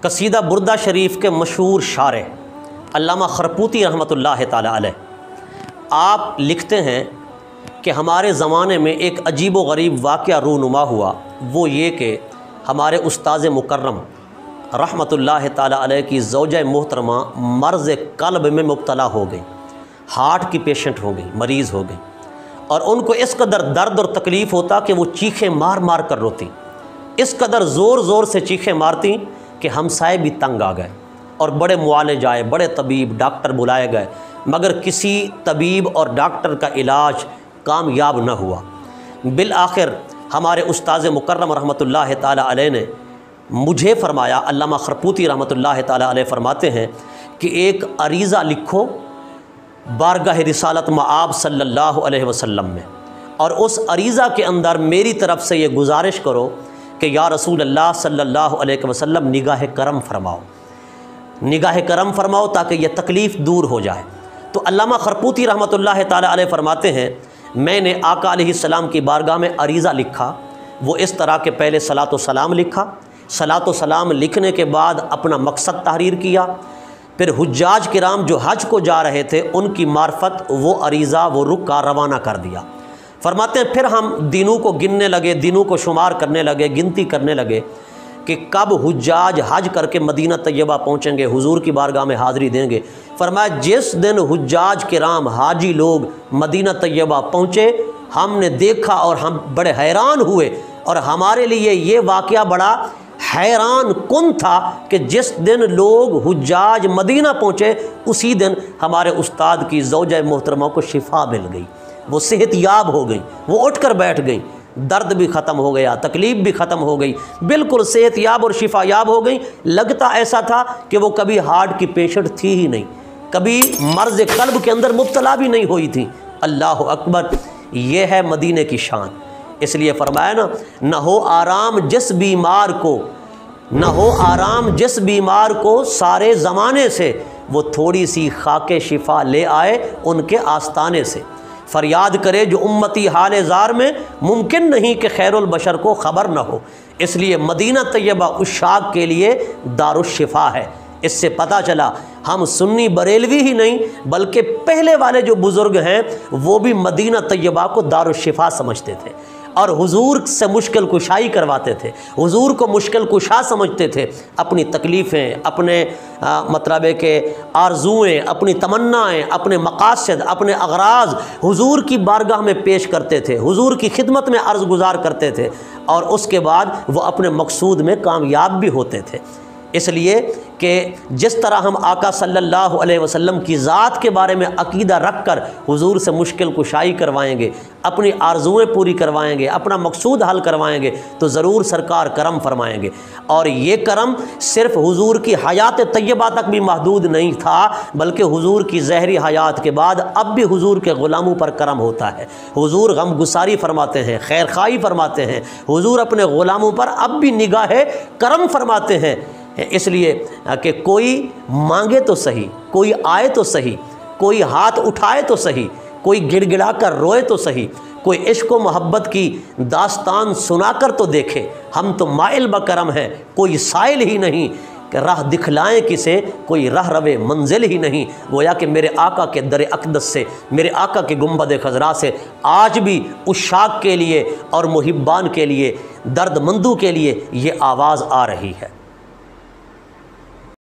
قصیدہ بردہ شریف کے مشہور شارح علامہ خرپوتی رحمۃ اللہ تعالی علیہ آپ لکھتے ہیں کہ ہمارے زمانے میں ایک عجیب و غریب واقعہ رونما ہوا، وہ یہ کہ ہمارے استاذ مکرم رحمۃ اللہ تعالی علیہ کی زوجہ محترمہ مرض قلب میں مبتلا ہو گئی، ہارٹ کی پیشنٹ ہو گئی، مریض ہو گئی، اور ان کو اس قدر درد اور تکلیف ہوتا کہ وہ چیخیں مار مار کر روتی، اس قدر زور زور سے چیخیں مارتی کہ ہمسائے بھی تنگ آ گئے اور بڑے معالج آئے، بڑے طبیب ڈاکٹر بلائے گئے، مگر کسی طبیب اور ڈاکٹر کا علاج کامیاب نہ ہوا۔ بالآخر ہمارے استاذ مکرم رحمۃ اللہ تعالی علیہ نے مجھے فرمایا، علامہ خرپوتی رحمۃ اللہ تعالی علیہ فرماتے ہیں کہ ایک عریضہ لکھو بارگاہ رسالت مآب صلی اللہ علیہ وسلم میں، اور اس عریضہ کے اندر میری طرف سے یہ گزارش کرو کہ یا رسول اللہ صلی اللہ علیہ وسلم نگاہ کرم فرماؤ، نگاہ کرم فرماؤ تاکہ یہ تکلیف دور ہو جائے۔ تو علامہ خرپوتی رحمۃ اللہ تعالی علیہ فرماتے ہیں میں نے آقا علیہ السلام کی بارگاہ میں عریضہ لکھا، وہ اس طرح کہ پہلے صلاۃ و سلام لکھا، صلاۃ و سلام لکھنے کے بعد اپنا مقصد تحریر کیا، پھر حجاج کرام جو حج کو جا رہے تھے ان کی معرفت وہ عریضہ وہ رخ کا روانہ کر دیا۔ فرماتے ہیں پھر ہم دنوں کو گننے لگے، دنوں کو شمار کرنے لگے، گنتی کرنے لگے کہ کب حجاج حج کر کے مدینہ طیبہ پہنچیں گے، حضور کی بارگاہ میں حاضری دیں گے۔ فرمایا جس دن حجاج کرام حاجی لوگ مدینہ طیبہ پہنچے ہم نے دیکھا اور ہم بڑے حیران ہوئے، اور ہمارے لیے یہ واقعہ بڑا حیران کن تھا کہ جس دن لوگ حجاج مدینہ پہنچے اسی دن ہمارے استاد کی زوجہ محترمہ کو شفا مل گئی، وہ صحت یاب ہو گئی، وہ اٹھ کر بیٹھ گئی، درد بھی ختم ہو گیا، تکلیف بھی ختم ہو گئی، بالکل صحت یاب اور شفا یاب ہو گئی۔ لگتا ایسا تھا کہ وہ کبھی ہارٹ کی پیشنٹ تھی ہی نہیں، کبھی مرض قلب کے اندر مبتلا بھی نہیں ہوئی تھی۔ اللہ اکبر، یہ ہے مدینے کی شان۔ اس لیے فرمایا نا، نہ ہو آرام جس بیمار کو، نہ ہو آرام جس بیمار کو سارے زمانے سے، وہ تھوڑی سی خاک شفا لے آئے ان کے آستانے سے۔ فریاد کرے جو امتی حال زار میں، ممکن نہیں کہ خیر البشر کو خبر نہ ہو۔ اس لیے مدینہ طیبہ عشاق کے لیے دار الشفا ہے۔ اس سے پتہ چلا ہم سنی بریلوی ہی نہیں بلکہ پہلے والے جو بزرگ ہیں وہ بھی مدینہ طیبہ کو دار الشفا سمجھتے تھے، اور حضور سے مشکل کشائی کرواتے تھے، حضور کو مشکل کشا سمجھتے تھے، اپنی تکلیفیں، اپنے مطلب ہے کہ آرزوئیں، اپنی تمنائیں، اپنے مقاصد، اپنے اغراض حضور کی بارگاہ میں پیش کرتے تھے، حضور کی خدمت میں عرض گزار کرتے تھے، اور اس کے بعد وہ اپنے مقصود میں کامیاب بھی ہوتے تھے۔ اس لیے کہ جس طرح ہم آقا صلی اللہ علیہ وسلم کی ذات کے بارے میں عقیدہ رکھ کر حضور سے مشکل کشائی کروائیں گے، اپنی آرزوئیں پوری کروائیں گے، اپنا مقصود حل کروائیں گے، تو ضرور سرکار کرم فرمائیں گے۔ اور یہ کرم صرف حضور کی حیات طیبہ تک بھی محدود نہیں تھا، بلکہ حضور کی ظاہری حیات کے بعد اب بھی حضور کے غلاموں پر کرم ہوتا ہے۔ حضور غم گساری فرماتے ہیں، خیر خواہی فرماتے ہیں، حضور اپنے غلاموں پر اب بھی نگاہ کرم فرماتے ہیں۔ اس لیے کہ کوئی مانگے تو صحیح، کوئی آئے تو صحیح، کوئی ہاتھ اٹھائے تو صحیح، کوئی گڑ گڑا کر روئے تو صحیح، کوئی عشق و محبت کی داستان سنا کر تو دیکھے، ہم تو مائل بکرم ہیں، کوئی سائل ہی نہیں کہ راہ دکھلائیں کسے، کوئی راہ روے منزل ہی نہیں۔ گویا کہ میرے آقا کے در اقدس سے، میرے آقا کے گنبد خضرا سے آج بھی عشاق کے لیے اور محبان کے لیے، درد مندوں کے لیے یہ آواز آ رہی ہے۔